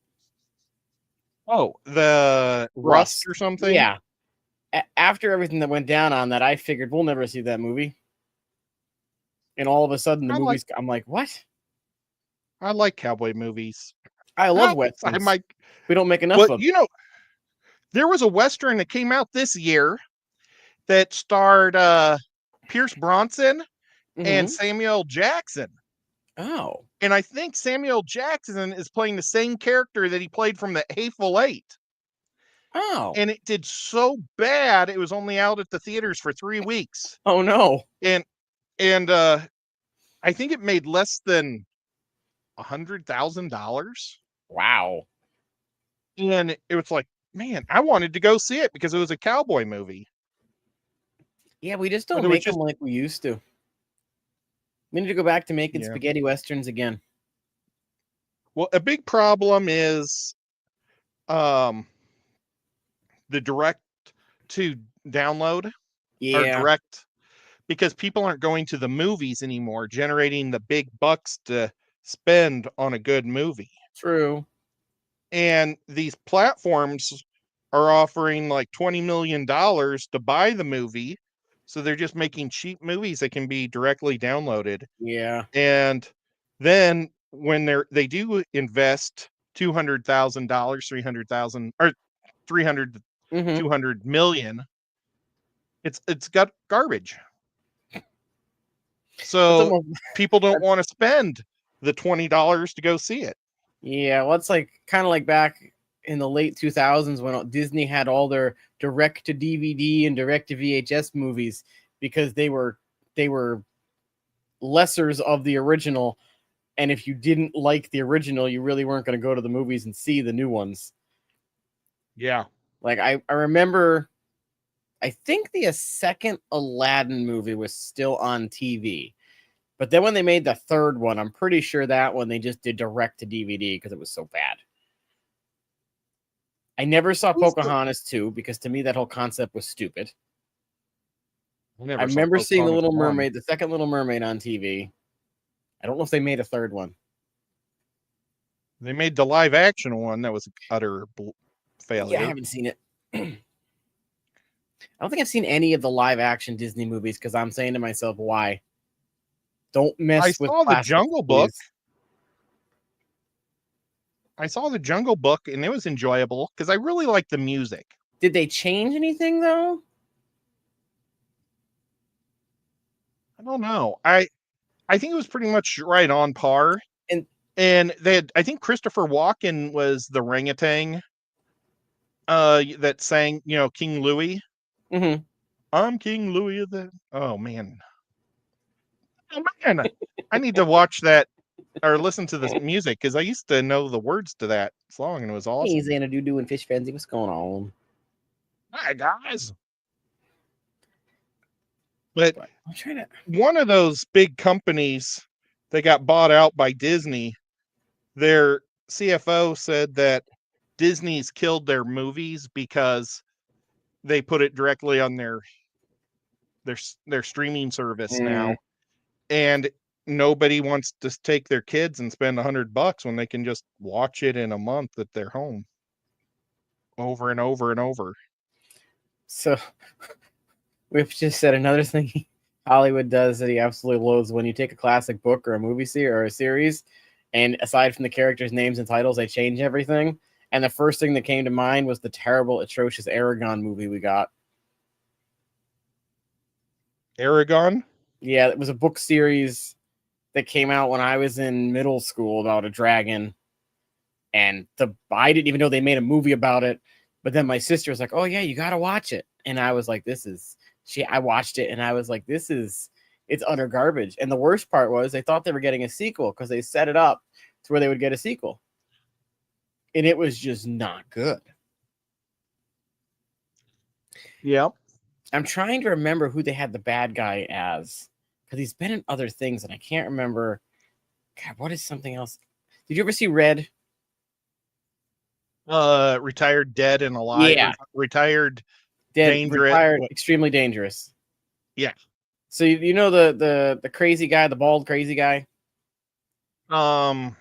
Oh, the Rust or something? Yeah. After everything that went down on that, I figured we'll never see that movie. And all of a sudden, the movie's... I'm like, what? I like cowboy movies. I love westerns. We don't make enough of them. There was a western that came out this year that starred Pierce Bronson and Samuel Jackson. Oh. And I think Samuel Jackson is playing the same character that he played from the Hateful Eight. Oh. and it did so bad it was only out at the theaters for 3 weeks. Oh no. And I think it made less than $100,000. Wow. And it was like, man, I wanted to go see it because it was a cowboy movie. Yeah, we just But don't it was make them just, like we used to. We need to go back to making yeah. spaghetti westerns again. Well, a big problem is um the direct to download or Yeah, direct, because people aren't going to the movies anymore, generating the big bucks to spend on a good movie. true. And these platforms are offering like $20 million to buy the movie. So they're just making cheap movies that can be directly downloaded. Yeah. And then when they do invest $200,000, 300,000 or 300 Mm-hmm. 200 million, it's got garbage. That's So almost people don't that's want to spend the $20 to go see it. yeah. Well, it's like kind of like back in the late 2000s when Disney had all their direct to DVD and direct to VHS movies because they were lessers of the original, and if you didn't like the original, you really weren't going to go to the movies and see the new ones. Yeah. Like I remember, I think the second Aladdin movie was still on TV. But then when they made the third one, I'm pretty sure that one they just did direct to DVD because it was so bad. I never saw Who's the, Pocahontas 2 because to me that whole concept was stupid. I I never saw remember seeing the Pocahontas Little 1. Mermaid, the second Little Mermaid on TV. I don't know if they made a third one. They made the live action one that was utter Yeah, I failure. haven't seen it. I don't think I've seen any of the live action Disney movies because I'm saying to myself, why? Don't I mess with saw the classics, Jungle Book. please. I saw the Jungle Book and it was enjoyable because I really like the music. Did they change anything though? I don't know. I think it was pretty much right on par. And And they had, I think Christopher Walken was the orangutan that sang, King Louis. mhm. I'm King Louis of the. Oh man. Oh man. I need to watch that or listen to this music because I used to know the words to that song and it was Hey, awesome. Xanadu and Fish Frenzy, what's going on? Hi guys. But I'm trying to. one of those big companies that got bought out by Disney, their CFO said that Disney's killed their movies because they put it directly on their streaming service Mm. now, and nobody wants to take their kids and spend $100 when they can just watch it in a month at their home over and over and over. So we've just said another thing Hollywood does that he absolutely loathes when you take a classic book or a movie or a series, and aside from the characters' names and titles, they change everything. And the first thing that came to mind was the terrible, atrocious Aragon movie we got. Aragon. Yeah, it was a book series that came out when I was in middle school about a dragon, and I didn't even know they made a movie about it. But then my sister was like, "Oh yeah, you gotta watch it," and I was like, "This is." I watched it and I was like, it's utter garbage. And the worst part was they thought they were getting a sequel because they set it up to where they would get a sequel, and it was just not good. Yeah. I'm trying to remember who they had the bad guy as because he's been in other things and I can't remember. God, what is something else? Did you ever see Red? Retired, dead, and alive. Yeah, Retired, dead, dangerous. retired, extremely dangerous. Yeah. So you know the crazy guy, the bald crazy guy. Um.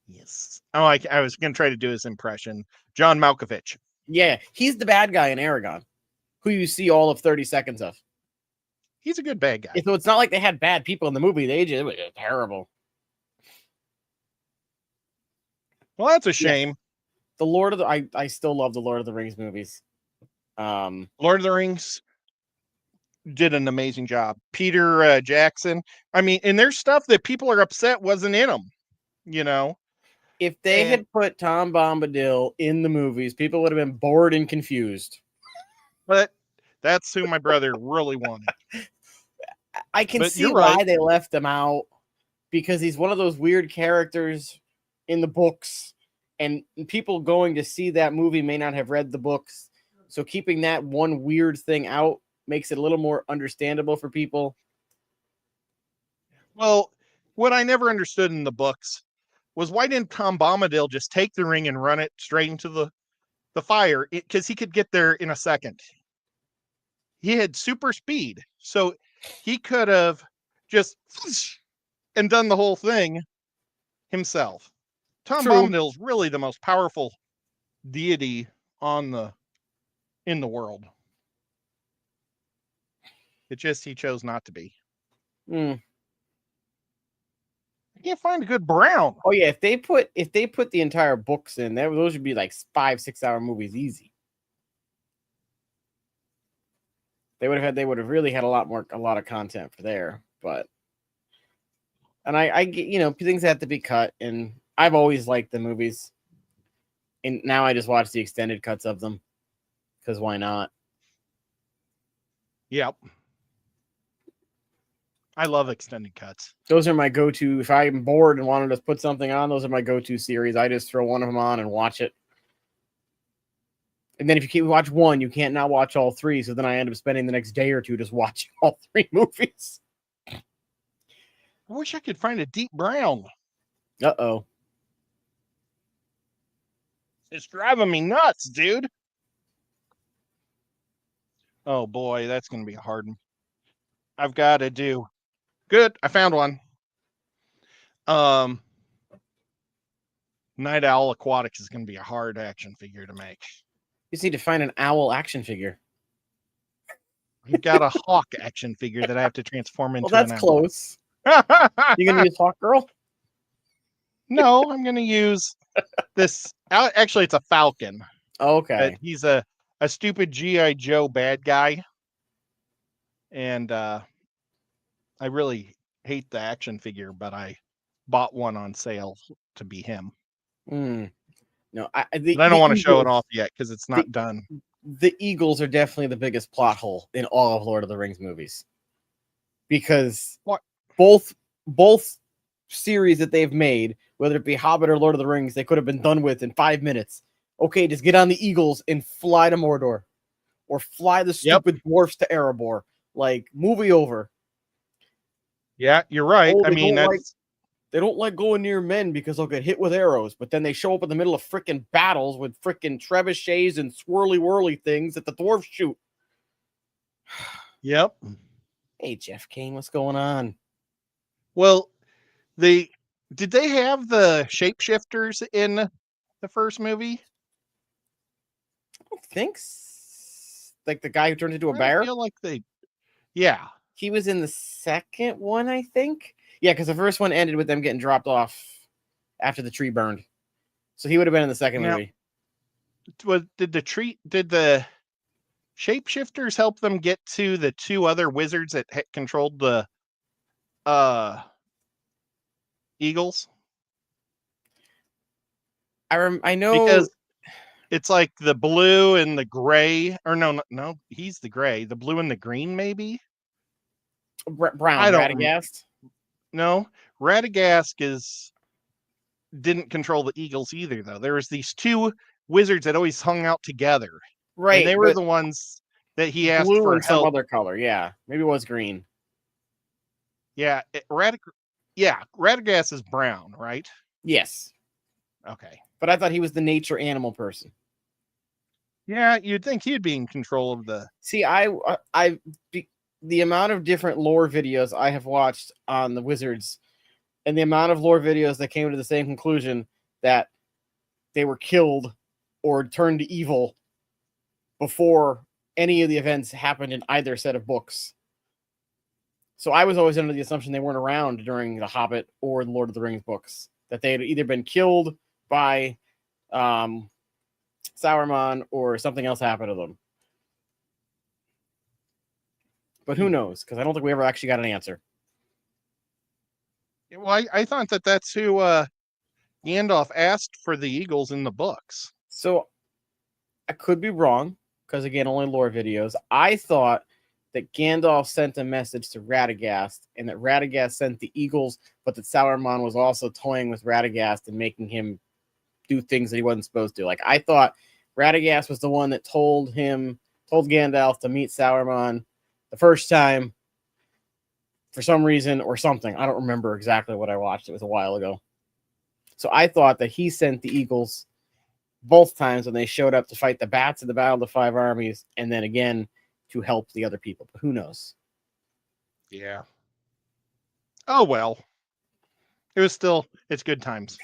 Yes. Oh, I was gonna try to do his impression. John Malkovich. Yeah, he's the bad guy in Aragon, who you see all of 30 seconds of. He's a good bad guy. So it's not like they had bad people in the movie. It was terrible. Well, that's a Yeah, shame. the Lord of the I still love the Lord of the Rings movies. Lord of the Rings did an amazing job. Peter Jackson. I mean, and there's stuff that people are upset wasn't in them. You know, If they And had put Tom Bombadil in the movies, people would have been bored and confused. but that's who my brother really wanted. I can But see you're right. why they left him out, because he's one of those weird characters in the books, and people going to see that movie may not have read the books. So keeping that one weird thing out makes it a little more understandable for people. Well, what I never understood in the books was why didn't Tom Bombadil just take the ring and run it straight into the fire? Because he could get there in a second. He had super speed, so he could have just and done the whole thing himself. Tom True. Bombadil is really the most powerful deity on the in the world. It just he chose not to be. Mm. I can't find a good brown. Oh yeah, if they put the entire books in, those would be like 5-6 hour movies easy. They would have really had a lot of content for there, but and I get, things have to be cut, and I've always liked the movies, and now I just watch the extended cuts of them because why not? Yep. I love extended cuts. Those are my go-to. If I'm bored and wanted to put something on, those are my go-to series. I just throw one of them on and watch it. And then if you can't watch one, you can't not watch all three. So then I end up spending the next day or two just watching all three movies. I wish I could find a deep brown. Uh-oh. It's driving me nuts, dude. Oh boy, that's going to be a hard one. I've got to do. Good, I found one. Night Owl Aquatics is going to be a hard action figure to make. You just need to find an owl action figure. I've got a hawk action figure that I have to transform into Well, that's an close. owl. You gonna use Hawk Girl? No, I'm going to use this. Actually, it's a falcon. Okay. He's a stupid G.I. Joe bad guy. And I really hate the action figure, but I bought one on sale to be him. No, But I don't want to show it off yet because it's not done. The Eagles are definitely the biggest plot hole in all of Lord of the Rings movies, because both series that they've made, whether it be Hobbit or Lord of the Rings, they could have been done with in 5 minutes. Okay, just get on the Eagles and fly to Mordor, or fly the stupid dwarfs to Erebor. Like, movie over. Yeah, you're right. I mean, they don't like going near men because they'll get hit with arrows, but then they show up in the middle of freaking battles with freaking trebuchets and swirly whirly things that the dwarves shoot. Yep. Hey, Jeff Kane, what's going on? Well, did they have the shapeshifters in the first movie? I don't think like the guy who turned into a bear. I feel like yeah. He was in the second one, I think. Yeah, because the first one ended with them getting dropped off after the tree burned. So he would have been in the second movie. Did the shapeshifters help them get to the two other wizards that controlled the eagles? I know because it's like the blue and the gray, or no, he's the gray, the blue and the green, maybe brown. I don't. Radagast. No, Radagast didn't control the eagles either, though. There was these two wizards that always hung out together, right? And they were the ones that he asked blue for and help. Some other color, yeah, maybe it was green. Yeah, Radagast is brown, right? Yes. Okay. But I thought he was the nature animal person. Yeah, you'd think he'd be in control of the. See, the amount of different lore videos I have watched on the wizards, and the amount of lore videos that came to the same conclusion that they were killed or turned evil before any of the events happened in either set of books. So I was always under the assumption they weren't around during the Hobbit or the Lord of the Rings books, that they had either been killed by Sauron or something else happened to them. But who knows? Because I don't think we ever actually got an answer. Well, I thought that's who Gandalf asked for the eagles in the books. So I could be wrong, because again, only lore videos. I thought that Gandalf sent a message to Radagast, and that Radagast sent the eagles, but that Sauron was also toying with Radagast and making him do things that he wasn't supposed to. Like, I thought Radagast was the one that told Gandalf to meet Sauron the first time for some reason or something. I don't remember exactly what I watched. It was a while ago. So I thought that he sent the eagles both times when they showed up to fight the bats in the Battle of the Five Armies, and then again to help the other people. But who knows? Yeah. Oh, well. It's good times.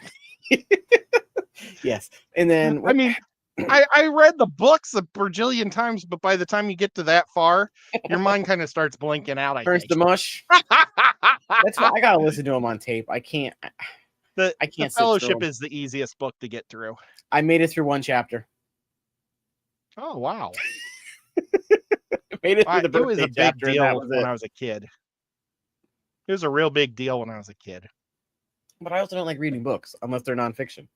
Yes. And then I mean, I read the books a bajillion times, but by the time you get to that far, your mind kind of starts blinking out, I turns think. to mush. That's why I gotta listen to them on tape. I can't. The sit Fellowship through 'em. is the easiest book to get through. I made it through one chapter. Oh, wow. Made it through the It was birthday a big chapter, and that deal was when it. I was a kid. It was a real big deal when I was a kid. But I also don't like reading books unless they're nonfiction.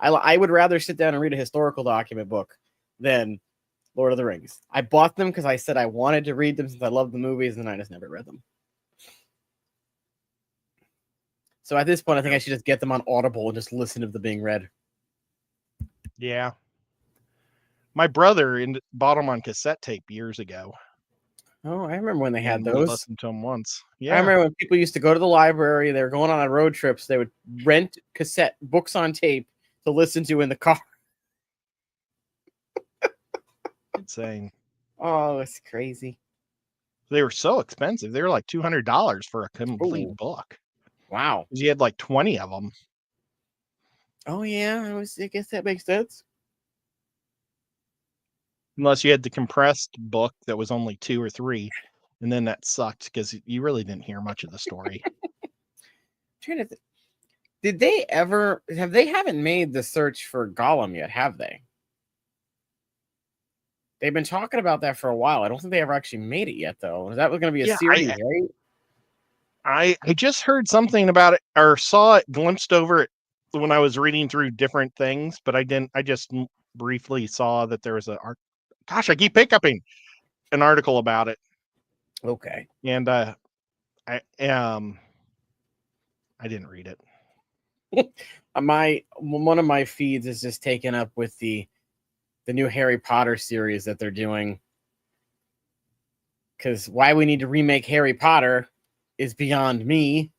I would rather sit down and read a historical document book than Lord of the Rings. I bought them because I said I wanted to read them since I love the movies, and I just never read them. So at this point, I think I should just get them on Audible and just listen to them being read. Yeah. My brother bought them on cassette tape years ago. Oh, I remember when they had And we those. listened to them once. I Yeah. remember when people used to go to the library, they were going on road trips, they would rent cassette books on tape to listen to in the car. Insane. Oh, it's crazy. They were so expensive. They were like $200 for a complete Ooh. book. Wow. You had like 20 of them. Oh, yeah. I guess that makes sense. Unless you had the compressed book that was only 2 or 3. And then that sucked because you really didn't hear much of the story. Did they ever they haven't made the search for Gollum yet, have they? They've been talking about that for a while. I don't think they ever actually made it yet, though. That was going to be a series, right? I just heard something about it or saw it glimpsed over it when I was reading through different things, but I didn't. I just briefly saw that there was gosh, I keep hiccuping, an article about it. Okay. And I didn't read it. One of my feeds is just taken up with the new Harry Potter series that they're doing. Because why we need to remake Harry Potter is beyond me.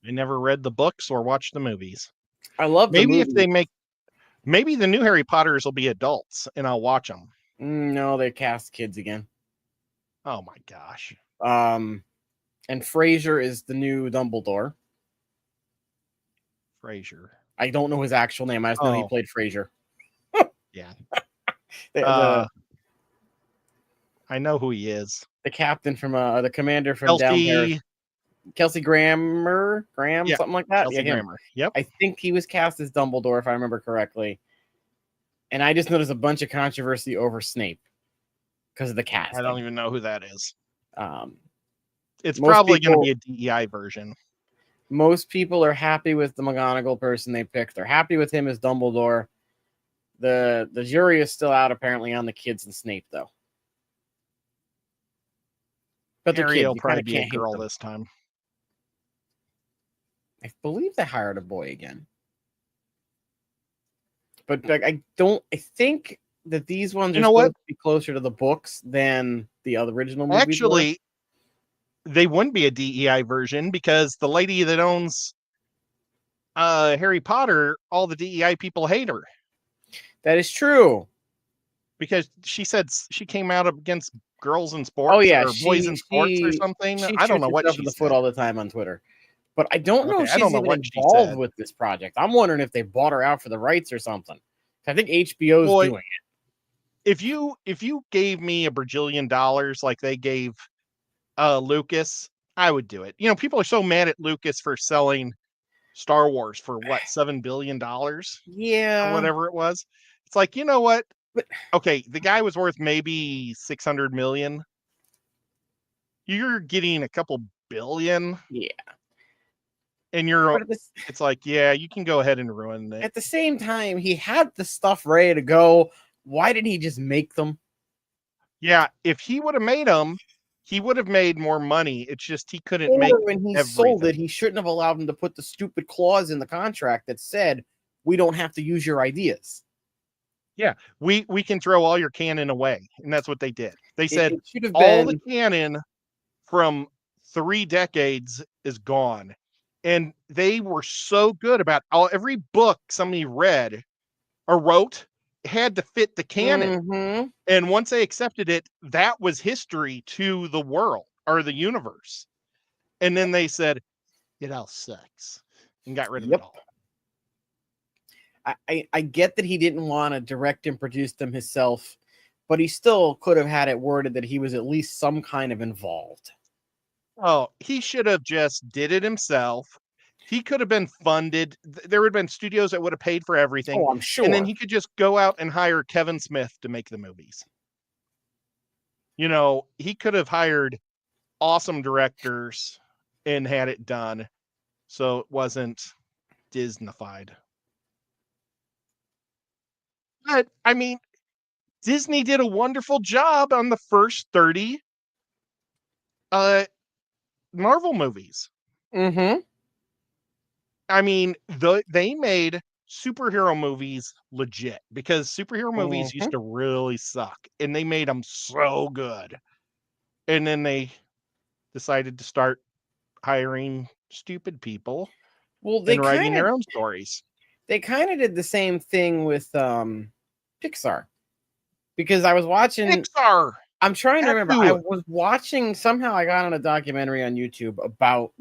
I never read the books or watched the movies. I love the maybe movies. if they make maybe the new Harry Potters will be adults and I'll watch them. No, they cast kids again. Oh my gosh. And Frasier is the new Dumbledore. Frasier. I don't know his actual name. I just know he played Frasier. Yeah. I know who he is. The captain from the commander from Kelsey, Down There. Kelsey Grammer, yeah, something like that. Kelsey Grammer. Yep. I think he was cast as Dumbledore, if I remember correctly. And I just noticed a bunch of controversy over Snape because of the cast. I don't even know who that is. It's most probably going to people- be a DEI version. Most people are happy with the McGonagall person they picked. They're happy with him as Dumbledore. The jury is still out apparently on the kids and Snape, though. But Harry kids, will probably be a girl this time. I believe they hired a boy again. But I think that these ones are supposed to be closer to the books than the other original movies. Actually, they wouldn't be a DEI version because the lady that owns Harry Potter, all the DEI people hate her. That is true. Because she said she came out against girls in sports or boys in sports or something. I don't know what she in the said. foot all the time on Twitter. But I don't know if she's even involved with this project. I'm wondering if they bought her out for the rights or something. I think HBO's doing it. If you gave me $1 bajillion like they gave Lucas, I would do it. You know, people are so mad at Lucas for selling Star Wars for what, $7 billion? Yeah. Or whatever it was. It's like, you know what? Okay, the guy was worth maybe 600 million. You're getting a couple billion. Yeah. And But it's like, yeah, you can go ahead and ruin it. at the same time, he had the stuff ready to go. Why didn't he just make them? Yeah, if he would have made them, he would have made more money. It's just he couldn't make Or when he sold everything. it, he shouldn't have allowed him to put the stupid clause in the contract that said, we don't have to use your ideas. Yeah, we can throw all your canon away, and that's what they did. They said It should have all the been, canon from 3 decades is gone. And they were so good about every book somebody read or wrote had to fit the canon. mm-hmm. And once they accepted it, that was history to the world or the universe. And then they said, it all sucks and got rid of it Yep. all. I get that he didn't want to direct and produce them himself, but he still could have had it worded that he was at least some kind of involved. Oh, he should have just did it himself. He could have been funded. There would have been studios that would have paid for everything. Oh, I'm And then sure. he could just go out and hire Kevin Smith to make the movies. You know, he could have hired awesome directors and had it done so it wasn't Disneyfied. But I mean, Disney did a wonderful job on the first 30 Marvel movies. Mm-hmm. I mean, they made superhero movies legit because superhero movies Mm-hmm. used to really suck and they made them so good. And then they decided to start hiring stupid people Well, and writing their own stories. they kind of did the same thing with Pixar, because I was watching. Pixar. I'm trying to remember. I Tattoo. was watching. Somehow I got on a documentary on YouTube about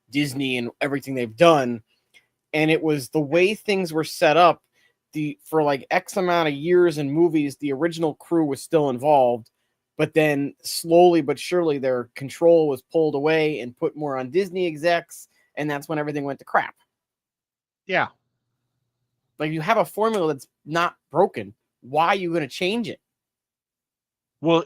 Disney and everything they've done, and it was the way things were set up. For like X amount of years in movies, the original crew was still involved, but then slowly but surely their control was pulled away and put more on Disney execs, and that's when everything went to crap. Yeah. Like, you have a formula that's not broken. Why are you going to change it? Well,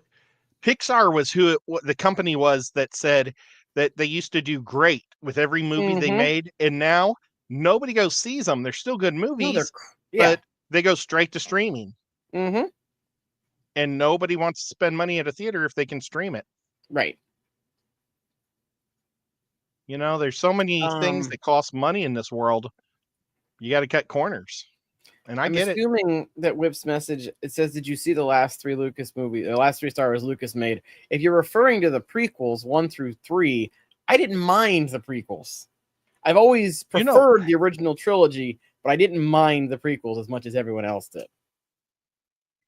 Pixar was what the company was that said that they used to do great with every movie they Mm-hmm. made, and now nobody goes sees them. They're still good No, movies, yeah. but they go straight to streaming, Mm-hmm. and nobody wants to spend money at a theater if they can stream it. Right. You know, there's so many things that cost money in this world. You got to cut corners, and I get it. I'm assuming that Whip's message, it says, did you see the last 3 Lucas movies, the last 3 Star Wars Lucas made? If you're referring to the prequels 1 through 3, I didn't mind the prequels. I've always preferred the original trilogy, but I didn't mind the prequels as much as everyone else did.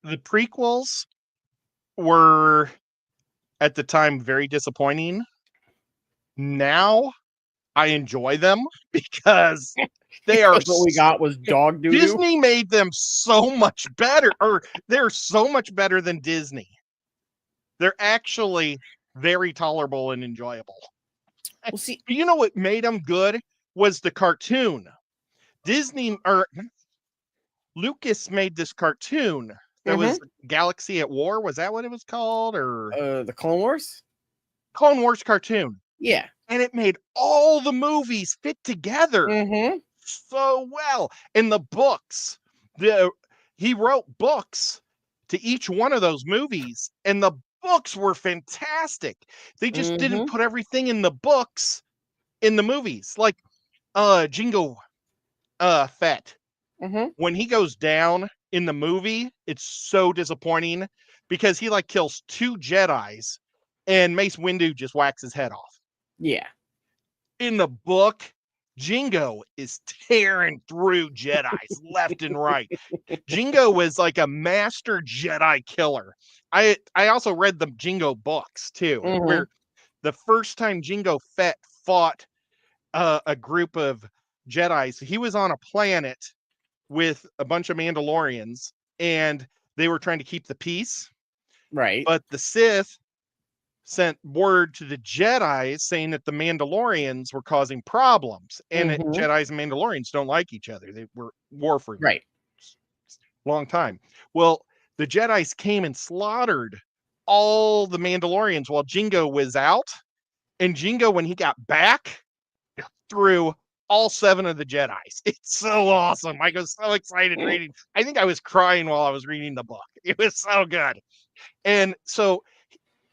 The prequels were at the time very disappointing. Now I enjoy them because they are what we got was dog doo-doo. Disney made them so much better, or they're so much better than Disney. They're actually very tolerable and enjoyable. Well, see, you know what made them good was the cartoon. Disney or Lucas made this cartoon that was Galaxy at War. Was that what it was called? Or the Clone Wars? Clone Wars cartoon. Yeah. And it made all the movies fit together Mm-hmm. so well. And the books, he wrote books to each one of those movies, and the books were fantastic. They just didn't put everything in the books in the movies. Like Jingo Fett. When he goes down in the movie, it's so disappointing because he like kills 2 Jedis and Mace Windu just whacks his head off. Yeah. In the book, Jingo is tearing through Jedis left and right. Jingo was like a master Jedi killer. I also read the Jingo books too, where the first time Jingo Fett fought a group of Jedis, he was on a planet with a bunch of Mandalorians, and they were trying to keep the peace. Right. But the Sith sent word to the Jedi saying that the Mandalorians were causing problems, and that Jedis and Mandalorians don't like each other. They were war for right. long time. Well, the Jedis came and slaughtered all the Mandalorians while Jingo was out. And Jingo, when he got back, threw all 7 of the Jedis. It's so awesome. I was so excited reading. I think I was crying while I was reading the book. It was so good. And so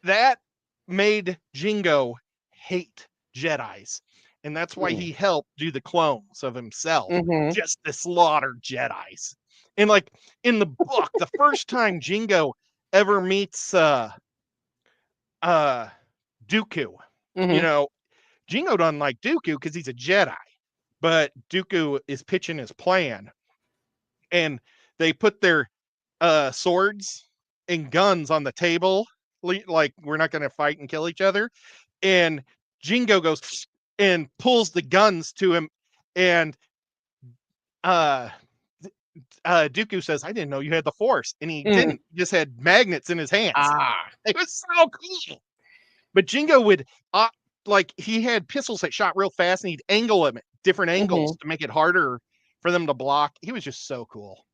that made Jingo hate Jedis. And that's why he helped do the clones of himself, just to slaughter Jedis. And like in the book, the first time Jingo ever meets Dooku, you know, Jingo doesn't like Dooku because he's a Jedi, but Dooku is pitching his plan, and they put their swords and guns on the table, like we're not going to fight and kill each other. And Jingo goes and pulls the guns to him, and Dooku says, "I didn't know you had the Force," and he didn't. He just had magnets in his hands. It was so cool. But Jingo would like he had pistols that shot real fast, and he'd angle them at different angles to make it harder for them to block. He was just so cool.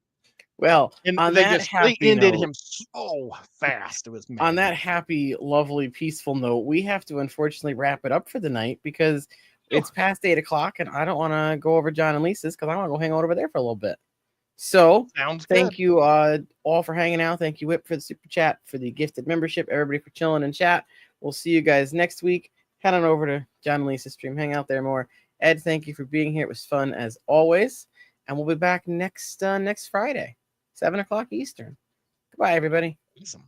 Well, And on they that just happy ended note, him so fast. It was on that happy, lovely, peaceful note, we have to unfortunately wrap it up for the night because it's past 8 o'clock, and I don't want to go over John and Lisa's because I want to go hang out over there for a little bit. So thank you all for hanging out. Thank you, Whip, for the super chat, for the gifted membership, everybody for chilling in chat. We'll see you guys next week. Head on over to John and Lisa's stream. Hang out there more. Ed, thank you for being here. It was fun as always. And we'll be back next Friday, 7 o'clock Eastern. Goodbye, everybody. Awesome.